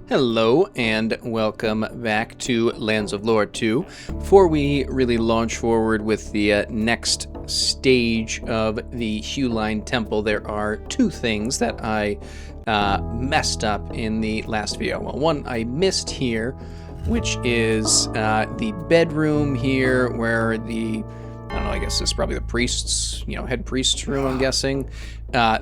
Hello and welcome back to Lands of Lore 2. Before we really launch forward with the next stage of the Huline Temple, there are two things that I messed up in the last video. Well, one I missed here, which is the bedroom here where the, I don't know, I guess this is probably the priest's, head priest's room, I'm guessing.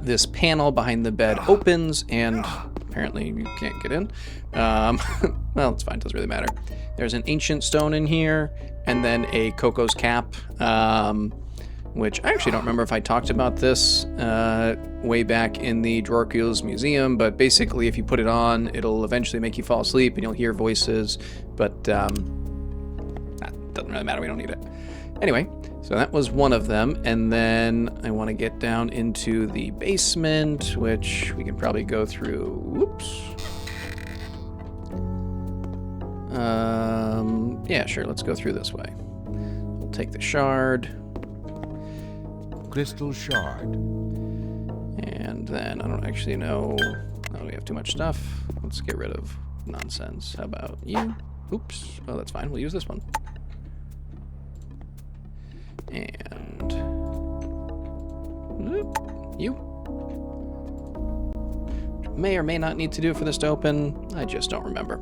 This panel behind the bed opens and apparently you can't get in. Well, it's fine, doesn't really matter. There's an ancient stone in here, and then a Coco's cap, which I actually don't remember if I talked about this way back in the Drorkiel's museum, but basically if you put it on, it'll eventually make you fall asleep and you'll hear voices, but that doesn't really matter, we don't need it. Anyway, so that was one of them, and then I want to get down into the basement, which we can probably go through. Whoops. Yeah, sure, let's go through this way. We'll take the shard. Crystal shard. And then, I don't actually know. Oh, we have too much stuff. Let's get rid of nonsense. How about you? Oops. Oh, that's fine. We'll use this one. And you may or may not need to do it for this to open. I just don't remember.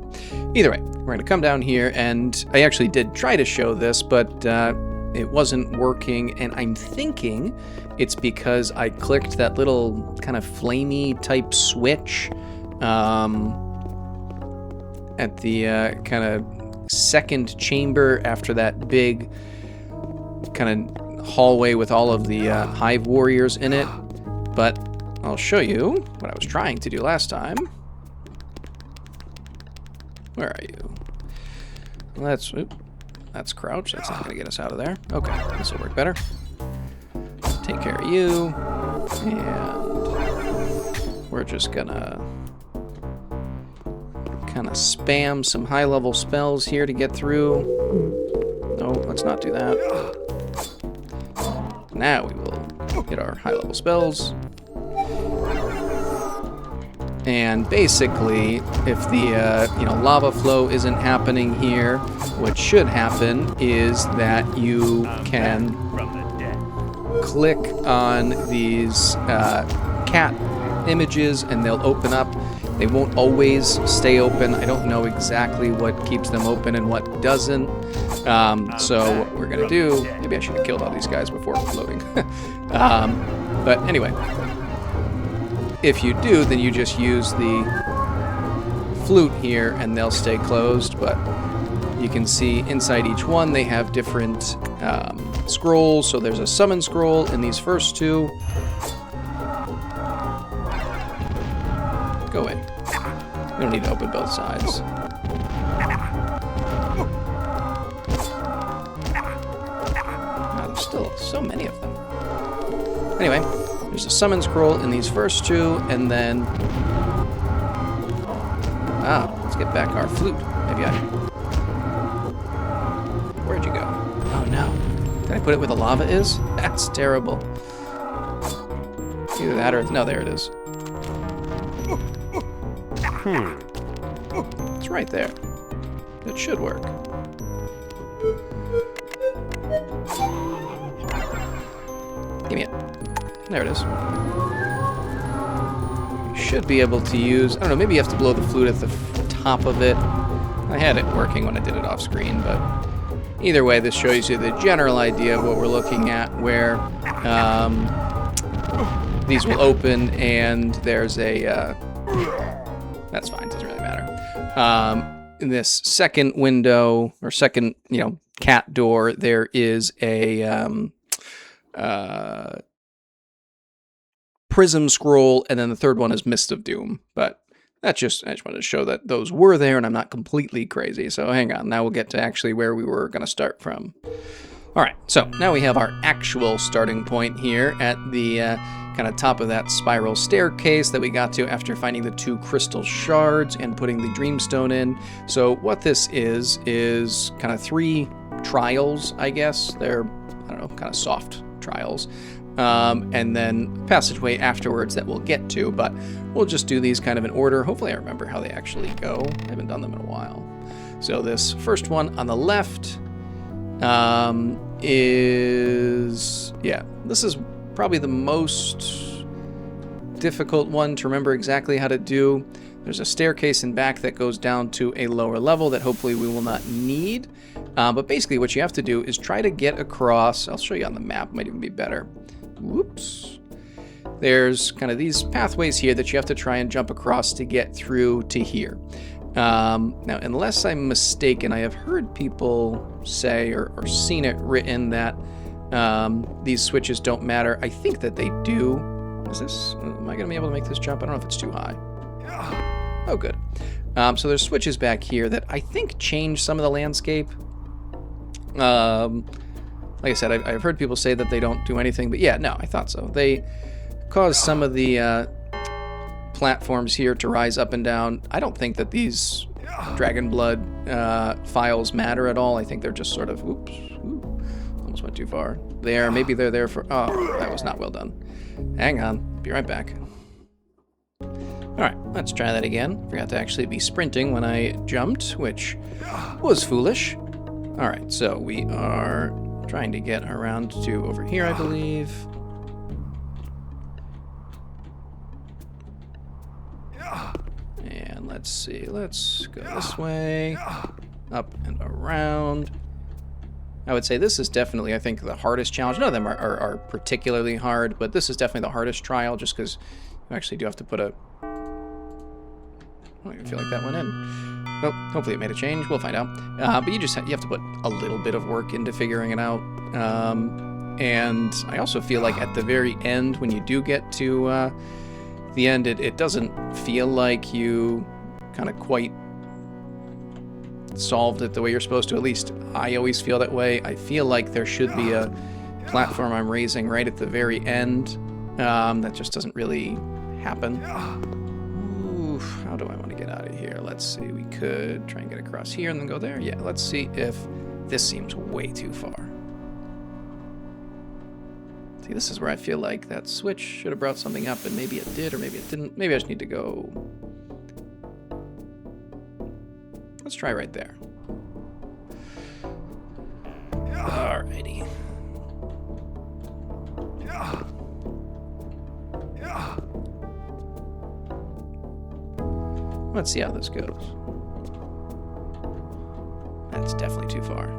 Either way, we're going to come down here, and I actually did try to show this, but it wasn't working, and I'm thinking it's because I clicked that little kind of flamey type switch at the kind of second chamber after that big kind of hallway with all of the hive warriors in it, but I'll show you what I was trying to do last time. Where are you? That's crouch. That's not going to get us out of there. Okay, this will work better. Take care of you, and we're just gonna kind of spam some high-level spells here to get through. No, let's not do that. Now we will get our high-level spells. And basically, if the lava flow isn't happening here, what should happen is that you can click on these cat images and they'll open up. They won't always stay open. I don't know exactly what keeps them open and what doesn't. So what we're gonna do, maybe I should have killed all these guys before loading. But anyway, if you do, then you just use the flute here and they'll stay closed, but you can see inside each one they have different scrolls. So there's a summon scroll in these first two. Go away. We don't need to open both sides. Wow, there's still so many of them. Anyway, there's a summon scroll in these first two, and then... let's get back our flute. Maybe Where'd you go? Oh no. Did I put it where the lava is? That's terrible. Either that or... No, there it is. It's right there. That should work. Give me it. There it is. You should be able to use... I don't know, maybe you have to blow the flute at the top of it. I had it working when I did it off screen, but either way, this shows you the general idea of what we're looking at, where these will open and there's a... that's fine, doesn't really matter. In this second window, or second, cat door, there is a prism scroll, and then the third one is Mist of Doom. But I just wanted to show that those were there, and I'm not completely crazy. So hang on, now we'll get to actually where we were going to start from. All right, so now we have our actual starting point here at the kind of top of that spiral staircase that we got to after finding the two crystal shards and putting the dreamstone in. So what this is kind of three trials, I guess. They're, I don't know, kind of soft trials. and then passageway afterwards that we'll get to, but we'll just do these kind of in order. Hopefully I remember how they actually go. I haven't done them in a while. So this first one on the left this is probably the most difficult one to remember exactly how to do. There's a staircase in back that goes down to a lower level that hopefully we will not need. But basically what you have to do is try to get across. I'll show you on the map, might even be better. Whoops. There's kind of these pathways here that you have to try and jump across to get through to here. Now, unless I'm mistaken, I have heard people say or seen it written that these switches don't matter. I think that they do. Am I going to be able to make this jump? I don't know if it's too high. Oh, good. So there's switches back here that I think change some of the landscape. Like I said, I've heard people say that they don't do anything, but yeah, no, I thought so. They cause some of the platforms here to rise up and down. I don't think that these Dragon Blood files matter at all. I think they're just sort of, oops, almost went too far. There, maybe they're there for, oh, that was not well done. Hang on, be right back. All right, let's try that again. Forgot to actually be sprinting when I jumped, which was foolish. All right, so we are trying to get around to over here, I believe. And let's see, let's go this way, up and around. I would say this is definitely, I think, the hardest challenge. None of them are particularly hard, but this is definitely the hardest trial just because you actually do have to put a... I don't even feel like that went in. Well, hopefully it made a change. We'll find out. But you have to put a little bit of work into figuring it out. And I also feel like at the very end, when you do get to the end, it doesn't feel like you kind of quite solved it the way you're supposed to. At least I always feel that way. I feel like there should be a platform I'm raising right at the very end. That just doesn't really happen. Oof, how do I want to get out of here? Let's see. We could try and get across here and then go there. Yeah, let's see if this seems way too far. See, this is where I feel like that switch should have brought something up, and maybe it did, or maybe it didn't. Maybe I just need to go... Let's try right there. Alrighty. Let's see how this goes. That's definitely too far.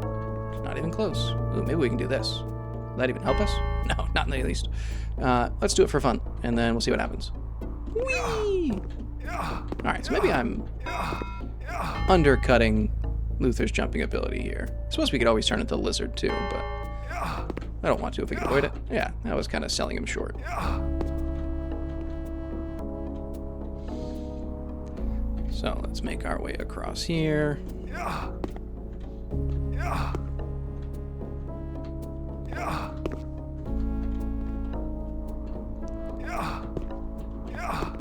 It's not even close. Ooh, maybe we can do this. Will that even help us? No, not in the least. Let's do it for fun, and then we'll see what happens. Whee! Alright, so maybe I'm undercutting Luthor's jumping ability here. I suppose we could always turn into the lizard too, but I don't want to if we can avoid it. Yeah, that was kind of selling him short. So let's make our way across here.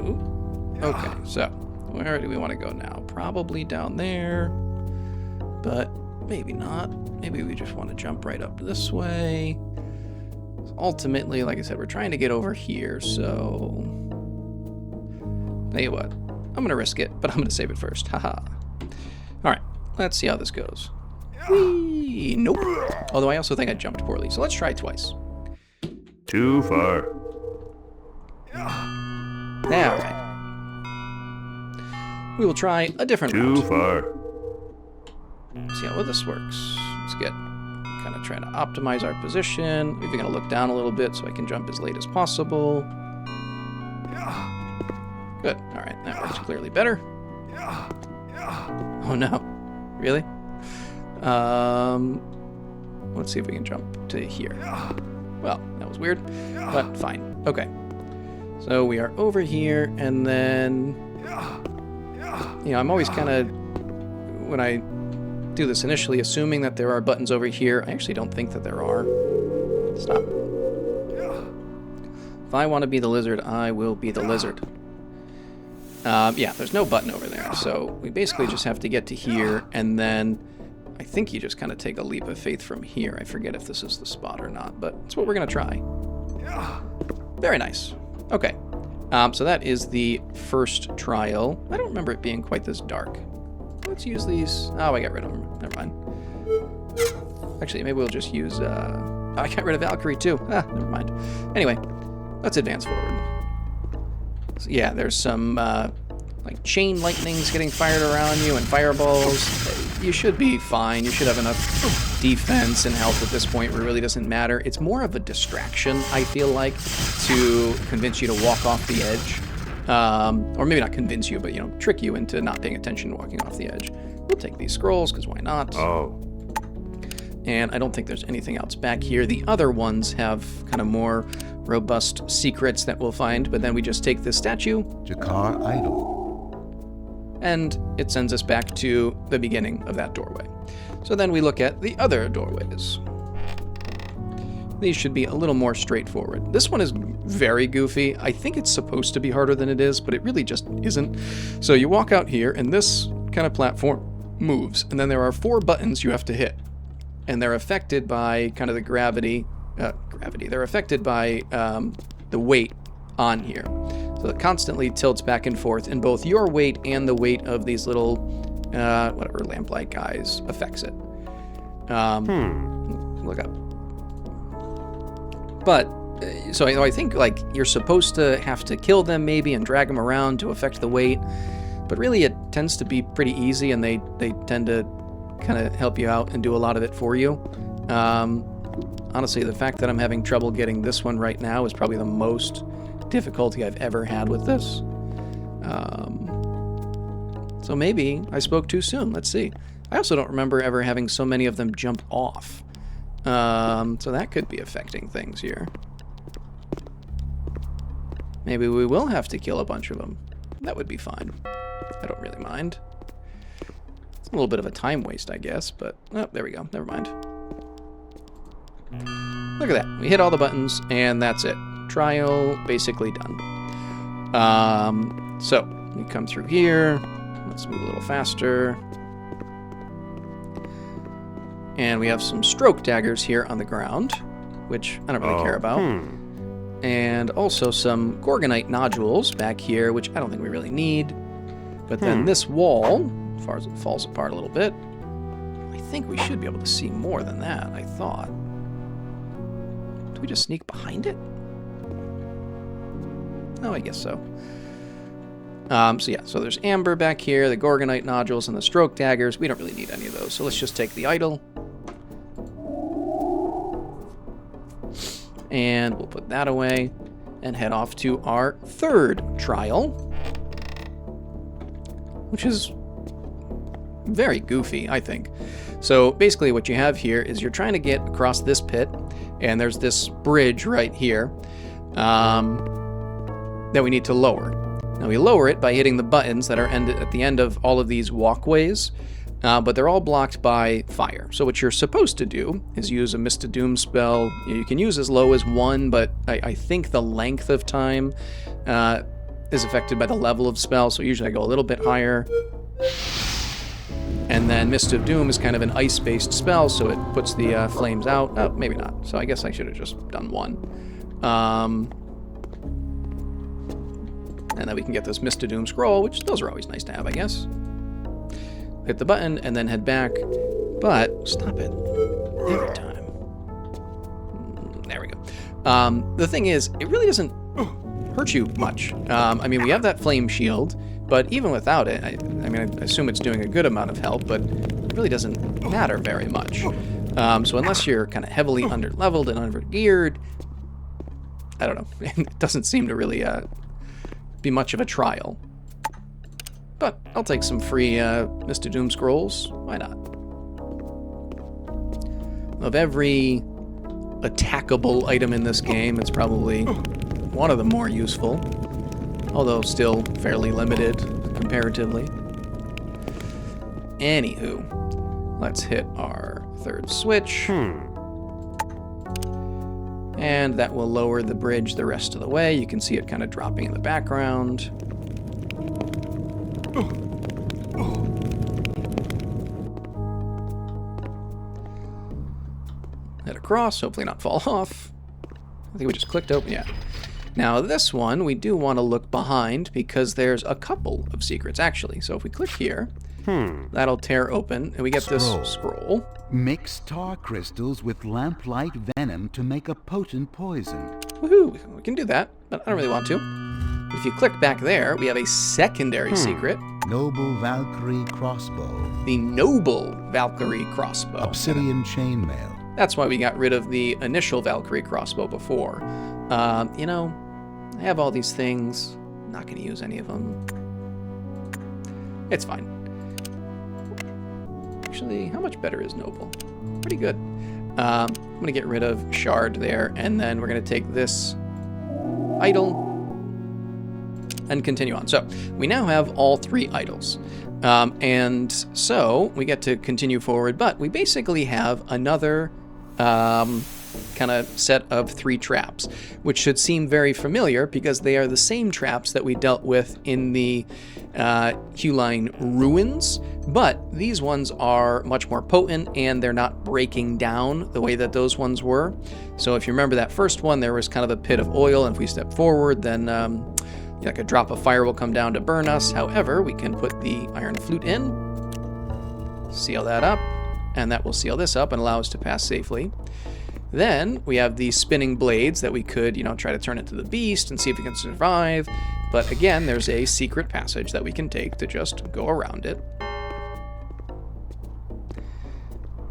Ooh. Okay, so where do we want to go now? Probably down there, but maybe not. Maybe we just want to jump right up this way. Ultimately, like I said, we're trying to get over here, so... Tell you what, I'm going to risk it, but I'm going to save it first. Haha. Alright, let's see how this goes. Whee! Nope. Although I also think I jumped poorly, so let's try twice. Too far. Alright. We will try a different route. Too far. See how well this works. Let's get kind of trying to optimize our position. Maybe going to look down a little bit so I can jump as late as possible. Good. All right, that works clearly better. Oh no, really? Let's see if we can jump to here. Well, that was weird, but fine. Okay. So we are over here, and then, you know, I'm always kind of, when I do this initially, assuming that there are buttons over here. I actually don't think that there are. Stop. If I want to be the lizard, I will be the lizard. Yeah, there's no button over there, so we basically just have to get to here, and then I think you just kind of take a leap of faith from here. I forget if this is the spot or not, but it's what we're going to try. Very nice. Okay. So that is the first trial. I don't remember it being quite this dark. Let's use these. Oh, I got rid of them. Never mind. Actually, maybe we'll just use... I got rid of Valkyrie, too. Never mind. Anyway, let's advance forward. So, yeah, there's some, like, chain lightnings getting fired around you and fireballs. You should be fine. You should have enough defense and health at this point where it really doesn't matter. It's more of a distraction, I feel like, to convince you to walk off the edge. Or maybe not convince you, but, you know, trick you into not paying attention and walking off the edge. We'll take these scrolls, because why not? Oh. And I don't think there's anything else back here. The other ones have kind of more robust secrets that we'll find, but then we just take this statue. Jakar Idol. And it sends us back to the beginning of that doorway. So then we look at the other doorways. These should be a little more straightforward. This one is very goofy. I think it's supposed to be harder than it is, but it really just isn't. So you walk out here, and this kind of platform moves, and then there are 4 buttons you have to hit. And they're affected by kind of the gravity. They're affected by the weight on here. So it constantly tilts back and forth, and both your weight and the weight of these little, whatever, lamplight guys affects it. Look up. But, so I think, like, you're supposed to have to kill them maybe and drag them around to affect the weight, but really it tends to be pretty easy, and they tend to kind of help you out and do a lot of it for you. Honestly, the fact that I'm having trouble getting this one right now is probably the most difficulty I've ever had with this. So maybe I spoke too soon. Let's see. I also don't remember ever having so many of them jump off. So that could be affecting things here. Maybe we will have to kill a bunch of them. That would be fine. I don't really mind. It's a little bit of a time waste, I guess, but... Oh, there we go. Never mind. Look at that. We hit all the buttons, and that's it. Trial basically done. So, we come through here. Let's move a little faster. And we have some stroke daggers here on the ground, which I don't really care about. And also some Gorgonite nodules back here, which I don't think we really need. But then this wall, as far as it falls apart a little bit, I think we should be able to see more than that, I thought. Do we just sneak behind it? Oh, I guess so. So there's amber back here, the Gorgonite nodules, and the stroke daggers. We don't really need any of those, so let's just take the idol. And we'll put that away and head off to our third trial, which is very goofy, I think. So basically what you have here is you're trying to get across this pit, and there's this bridge right here that we need to lower. Now we lower it by hitting the buttons that are at the end of all of these walkways, but they're all blocked by fire. So what you're supposed to do is use a Mist of Doom spell. You can use as low as 1, but I think the length of time is affected by the level of spell, so usually I go a little bit higher. And then Mist of Doom is kind of an ice-based spell, so it puts the flames out. Oh, maybe not. So I guess I should have just done 1. And then we can get this Mist of Doom scroll, which those are always nice to have, I guess. Hit the button and then head back. But, stop it. Every time. There we go. The thing is, it really doesn't hurt you much. I mean, we have that flame shield, but even without it, I mean, I assume it's doing a good amount of help, but it really doesn't matter very much. So unless you're kind of heavily under-leveled and under-geared, I don't know. It doesn't seem to really be much of a trial. But I'll take some free Mist of Doom scrolls. Why not? Of every attackable item in this game, it's probably one of the more useful, although still fairly limited comparatively. Anywho, let's hit our third switch. And that will lower the bridge the rest of the way. You can see it kind of dropping in the background. Head across, hopefully not fall off. I think we just clicked open. Yeah. Now this one, we do want to look behind because there's a couple of secrets, actually. So if we click here, that'll tear open, and we get this scroll. Mix tar crystals with lamplight venom to make a potent poison. Woohoo! We can do that, but I don't really want to. If you click back there, we have a secondary secret. Noble Valkyrie crossbow. The Noble Valkyrie crossbow. Obsidian chainmail. That's why we got rid of the initial Valkyrie crossbow before. You know, I have all these things. I'm not going to use any of them. It's fine. Actually, how much better is Noble? Pretty good. I'm going to get rid of Shard there, and then we're going to take this idol and continue on. So we now have all 3 idols. And so we get to continue forward, but we basically have another kind of set of 3 traps, which should seem very familiar because they are the same traps that we dealt with in the Huline ruins, but these ones are much more potent and they're not breaking down the way that those ones were. So if you remember that first one, there was kind of a pit of oil, and if we step forward, then like a drop of fire will come down to burn us. However, we can put the iron flute in, seal that up, and that will seal this up and allow us to pass safely. Then we have the spinning blades that we could, try to turn into the beast and see if we can survive. But again, there's a secret passage that we can take to just go around it.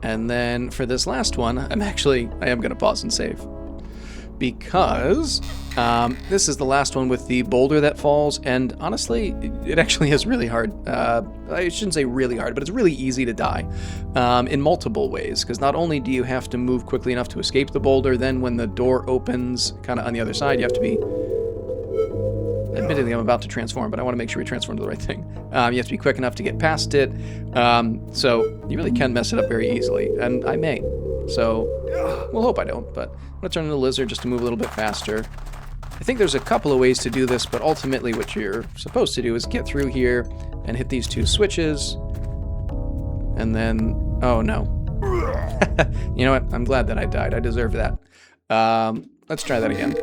And then for this last one, I am going to pause and save. Because this is the last one with the boulder that falls, and honestly, it actually is really hard. I shouldn't say really hard, but it's really easy to die in multiple ways, because not only do you have to move quickly enough to escape the boulder, then when the door opens kind of on the other side, you have to be... Admittedly, I'm about to transform, but I want to make sure we transform to the right thing. You have to be quick enough to get past it, so you really can mess it up very easily, and I may. So, we'll hope I don't, but I'm going to turn into the lizard just to move a little bit faster. I think there's a couple of ways to do this, but ultimately what you're supposed to do is get through here and hit these 2 switches, and then... Oh, no. You know what? I'm glad that I died. I deserve that. Let's try that again.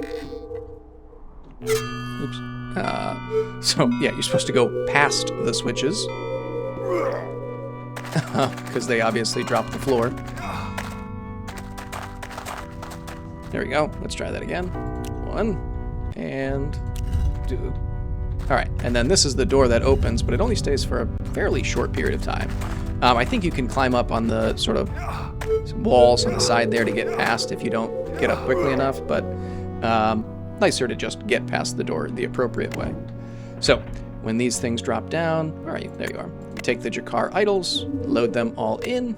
Oops. So, yeah, you're supposed to go past the switches. Because they obviously dropped the floor. There we go. Let's try that again. 1, and 2. All right, and then this is the door that opens, but it only stays for a fairly short period of time. I think you can climb up on the sort of walls on the side there to get past if you don't get up quickly enough, but nicer to just get past the door the appropriate way. So, when these things drop down, all right, there you are. You take the Jakar idols, load them all in.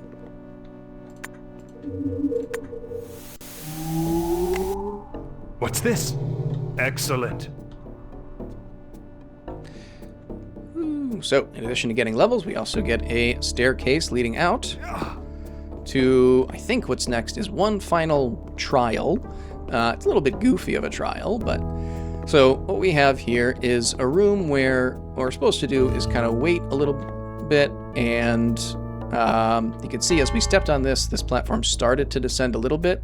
What's this? Excellent. So, in addition to getting levels, we also get a staircase leading out to, I think what's next is one final trial. It's a little bit goofy of a trial, but... So, what we have here is a room where what we're supposed to do is kind of wait a little bit, and you can see as we stepped on this platform started to descend a little bit.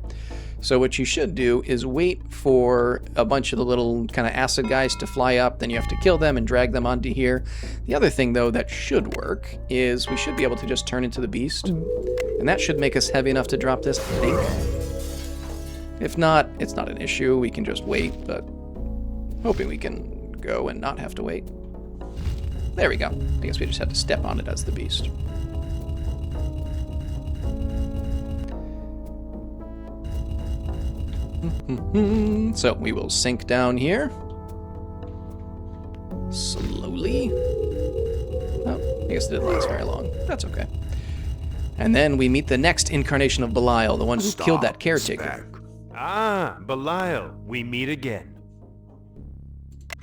So what you should do is wait for a bunch of the little kind of acid guys to fly up, then you have to kill them and drag them onto here. The other thing, though, that should work is we should be able to just turn into the beast, and that should make us heavy enough to drop this, I think. If not, it's not an issue. We can just wait, but hoping we can go and not have to wait. There we go. I guess we just had to step on it as the beast. So we will sink down here. Slowly. Oh, I guess it didn't last very long. That's okay. And then we meet the next incarnation of Belial, the one who killed that caretaker. Spec. Ah, Belial, we meet again.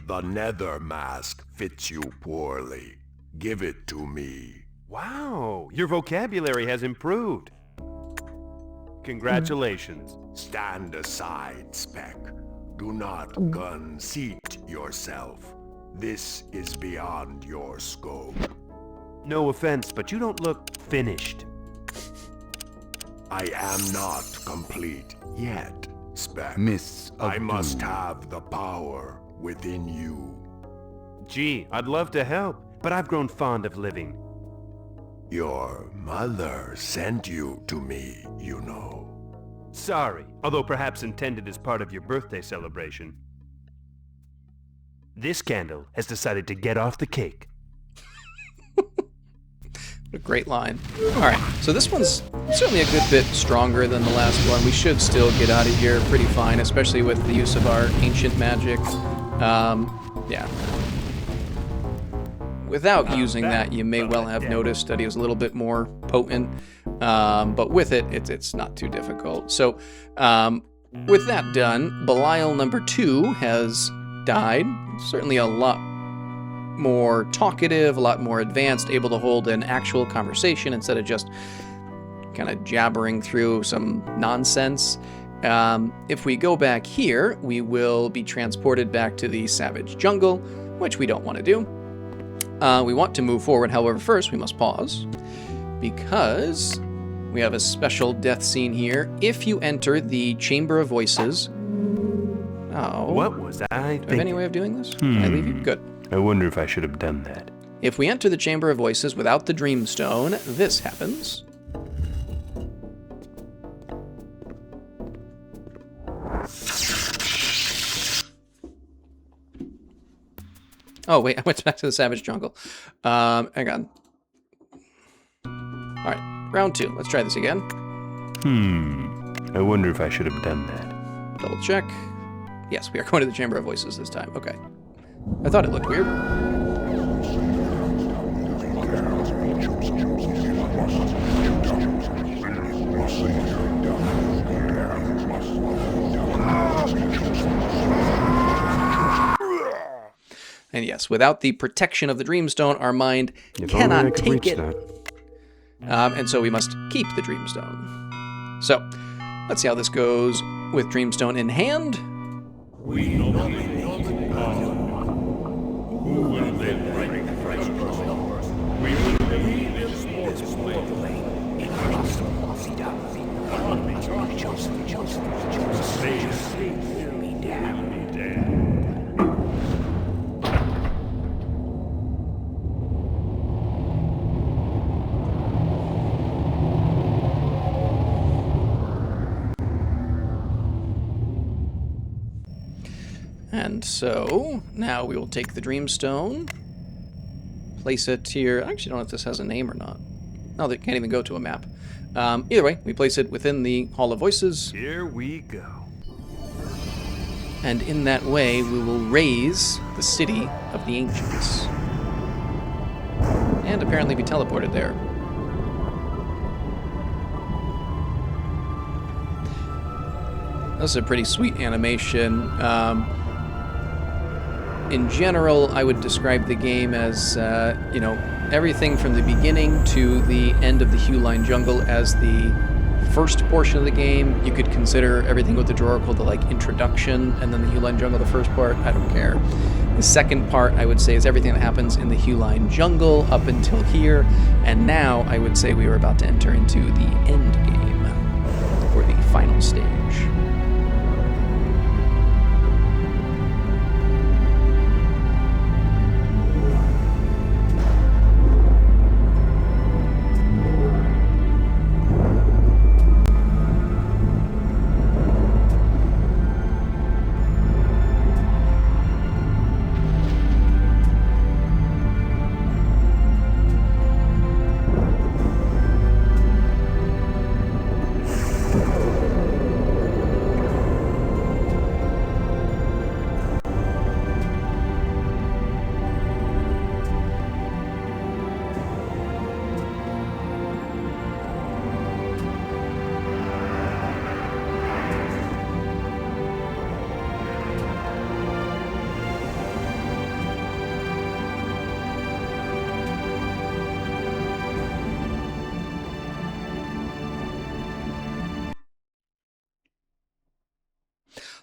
The nether mask fits you poorly. Give it to me. Wow, your vocabulary has improved. Congratulations. Stand aside, Spec. Do not conceit yourself. This is beyond your scope. No offense, but you don't look finished. I am not complete yet, Spec, Mists of I must doom. have the power within you. Gee, I'd love to help, but I've grown fond of living. Your mother sent you to me, you know. Sorry, although perhaps intended as part of your birthday celebration. This candle has decided to get off the cake. A great line. All right, so this one's certainly a good bit stronger than the last one. We should still get out of here pretty fine, especially with the use of our ancient magic. Yeah. Without using that, you may well have noticed that he was a little bit more potent, but with it, it's not too difficult. So, with that done, Belial number 2 has died. Certainly a lot more talkative, a lot more advanced, able to hold an actual conversation instead of just kind of jabbering through some nonsense. If we go back here, we will be transported back to the savage jungle, which we don't want to do. We want to move forward, however, first we must pause, because we have a special death scene here. If you enter the Chamber of Voices... Oh. What was I Do I have thinking? any way of doing this? Can I leave you? Good. I wonder if I should have done that. If we enter the Chamber of Voices without the Dreamstone, this happens. Oh, wait, I went back to the Savage Jungle. Hang on. All right, round 2. Let's try this again. I wonder if I should have done that. Double check. Yes, we are going to the Chamber of Voices this time. Okay. I thought it looked weird. And yes, without the protection of the Dreamstone, our mind If only I cannot could take reach it. that. And so we must keep the Dreamstone. So, let's see how this goes with Dreamstone in hand. And so, now we will take the Dreamstone, place it here. I actually don't know if this has a name or not. No, they can't even go to a map. Either way, we place it within the Hall of Voices, Here we go. and in that way, we will raise the City of the Ancients. And apparently be teleported there. This is a pretty sweet animation. In general, I would describe the game as, everything from the beginning to the end of the Huline Jungle as the first portion of the game. You could consider everything with the Droracle the introduction, and then the Huline Jungle the first part. I don't care. The second part, I would say, is everything that happens in the Huline Jungle up until here, and now I would say we are about to enter into the end game, or the final stage.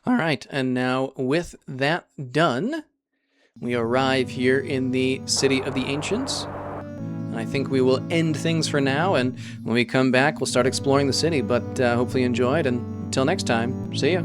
All right, and now with that done, we arrive here in the City of the Ancients. And I think we will end things for now, and when we come back, we'll start exploring the city. But hopefully you enjoyed, and until next time, see ya.